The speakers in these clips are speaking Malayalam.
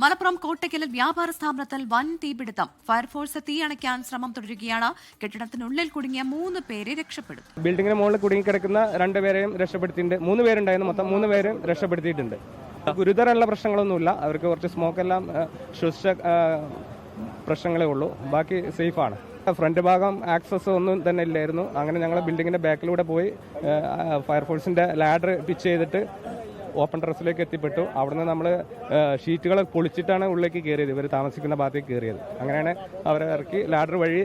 മലപ്പുറം കോട്ടയ്ക്കലിൽ വ്യാപാര സ്ഥാപനത്തിൽ വൻ തീപിടുത്തം. ഫയർഫോഴ്സ് തീയണയ്ക്കാൻ ശ്രമം തുടരുകയാണ്. കെട്ടിടത്തിനുള്ളിൽ കുടുങ്ങിയ 3 പേരെ രക്ഷപ്പെടും. ബിൽഡിങ്ങിന് മുകളിൽ കുടുങ്ങിക്കിടക്കുന്ന 2 പേരെയും രക്ഷപ്പെടുത്തിയിട്ടുണ്ട്. 3 പേരുണ്ടായിരുന്നു, മൊത്തം 3 പേരും രക്ഷപ്പെടുത്തിയിട്ടുണ്ട്. ഗുരുതരമുള്ള പ്രശ്നങ്ങളൊന്നുമില്ല. അവർക്ക് കുറച്ച് സ്മോക്കെല്ലാം ശ്വസിച്ച പ്രശ്നങ്ങളേ ഉള്ളൂ. ബാക്കി സേഫാണ്. ഫ്രണ്ട് ഭാഗം ആക്സസ് ഒന്നും തന്നെ ഇല്ലായിരുന്നു. അങ്ങനെ ഞങ്ങൾ ബിൽഡിങ്ങിന്റെ ബാക്കിലൂടെ പോയി ഫയർഫോഴ്സിന്റെ ലാഡർ പിച്ച് ചെയ്തിട്ട് ഓപ്പൺ ടെറസിലേക്ക് എത്തിപ്പെട്ടു. അവിടുന്ന് നമ്മൾ ഷീറ്റുകൾ പൊളിച്ചിട്ടാണ് ഉള്ളിലേക്ക് കയറിയത്. ഇവർ താമസിക്കുന്ന ഭാഗത്തേക്ക് കയറിയത്. അങ്ങനെയാണ് അവരെ ഇറക്കി ലാഡർ വഴി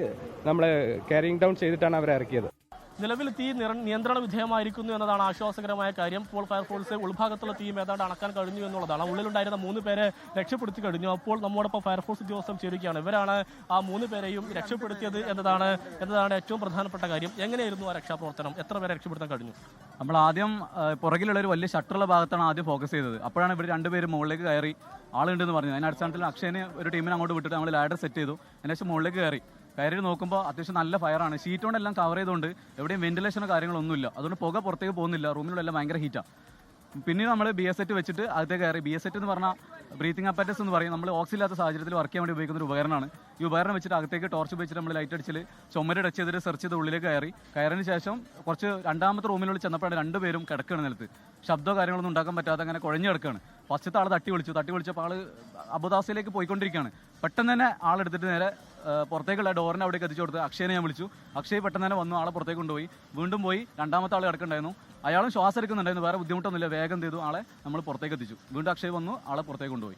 നമ്മൾ ക്യാരിങ് ഡൗൺ ചെയ്തിട്ടാണ് അവരെ ഇറക്കിയത്. നിലവിൽ തീ നിയന്ത്രണ വിധേയമായിരിക്കുന്നു എന്നതാണ് ആശ്വാസകരമായ കാര്യം. ഇപ്പോൾ ഫയർഫോഴ്സ് ഉൾഭാഗത്തുള്ള തീയും ഏതാണ്ട് അണക്കാൻ കഴിഞ്ഞു എന്നുള്ളതാണ്. ഉള്ളിലുണ്ടായിരുന്ന 3 പേരെ രക്ഷപ്പെടുത്തി കഴിഞ്ഞു. അപ്പോൾ നമ്മോടൊപ്പം ഫയർഫോഴ്സ് ഉദ്യോഗസ്ഥർ ചേരുകയാണ്. ഇവരാണ് ആ 3 പേരെയും രക്ഷപ്പെടുത്തിയത് എന്നതാണ് ഏറ്റവും പ്രധാനപ്പെട്ട കാര്യം. എങ്ങനെയായിരുന്നു ആ രക്ഷാപ്രവർത്തനം? എത്ര പേരെ രക്ഷപ്പെടുത്താൻ കഴിഞ്ഞു? നമ്മൾ ആദ്യം പുറകിലുള്ള ഒരു വലിയ ഷട്ടറുള്ള ഭാഗത്താണ് ആദ്യം ഫോക്കസ് ചെയ്തത്. അപ്പോഴാണ് ഇവർ 2 പേര് മുകളിലേക്ക് കയറി ആളുണ്ടെന്ന് പറഞ്ഞു. അതിന് അടിസ്ഥാനത്തിൽ അക്ഷയനെ ഒരു ടീമിനെ അങ്ങോട്ട് വിട്ടിട്ട് നമ്മൾ ലാഡർ സെറ്റ് ചെയ്തു. അതിനുശേഷം മുകളിലേക്ക് കയറി നോക്കുമ്പോൾ അത്യാവശ്യം നല്ല ഫയറാണ്. ഷീറ്റ് കൊണ്ടെല്ലാം കവർ ചെയ്തുകൊണ്ട് എവിടെയും വെന്റിലേഷനോ കാര്യങ്ങളൊന്നുമില്ല. അതുകൊണ്ട് പുക പുറത്തേക്ക് പോകുന്നില്ല. റൂമിലുള്ള ഭയങ്കര ഹീറ്റാണ്. പിന്നീട് നമ്മൾ BS7 വെച്ചിട്ട് അകത്തേക്ക് കയറി. BS7 എന്ന് പറഞ്ഞാൽ ബ്രീത്തിങ് അപ്പാരറ്റസ് എന്ന് പറയും. നമ്മൾ ഓക്സിജൻ ഇല്ലാത്ത സാഹചര്യത്തിൽ വർക്ക് ചെയ്യാൻ വേണ്ടി ഉപയോഗിക്കുന്ന ഒരു ഉപകരണമാണ്. ഈ ഉപകരണം വെച്ചിട്ട് അകത്തേക്ക് ടോർച്ച് ഉപയോഗിച്ചിട്ട് നമ്മൾ ലൈറ്റ് അടിച്ചിൽ ചുമര് ടച്ച് ചെയ്തിട്ട് സെർച്ച് ചെയ്ത് ഉള്ളിലേക്ക് കയറിയതിന് ശേഷം കുറച്ച് രണ്ടാമത്തെ റൂമിനുള്ളിൽ ചെന്നപ്പോഴാണ് 2 പേരും കിടക്കുകയാണ് നിലത്ത്. ശബ്ദമോ കാര്യങ്ങളൊന്നും ഉണ്ടാക്കാൻ പറ്റാതെ അങ്ങനെ കുഴഞ്ഞു കിടക്കുകയാണ്. ഫസ്റ്റത്തെ ആൾ തട്ടി വിളിച്ചപ്പോൾ ആൾ അബോധാവസ്ഥയിലേക്ക് പോയിക്കൊണ്ടിരിക്കുകയാണ്. പെട്ടെന്ന് തന്നെ ആളെടുത്തിട്ട് നേരെ പുറത്തേക്കുള്ള ഡോറിനെ അവിടേക്ക് എത്തിച്ചു കൊടുത്ത് അക്ഷയനെ ഞാൻ വിളിച്ചു. അക്ഷയ് പെട്ടെന്ന് തന്നെ വന്നു. ആളെ പുറത്തേക്ക് കൊണ്ടുപോയി. വീണ്ടും പോയി രണ്ടാമത്തെ ആൾ കിടക്കുന്നുണ്ടായിരുന്നു. അയാളും ശ്വാസം എടുക്കുന്നുണ്ടായിരുന്നു. വേറെ ബുദ്ധിമുട്ടൊന്നുമില്ല. വേഗം ചെയ്തു ആളെ നമ്മൾ പുറത്തേക്ക് എത്തിച്ചു. വീണ്ടും അക്ഷയ് വന്നു. ആളെ പുറത്തേക്ക് കൊണ്ടുപോയി.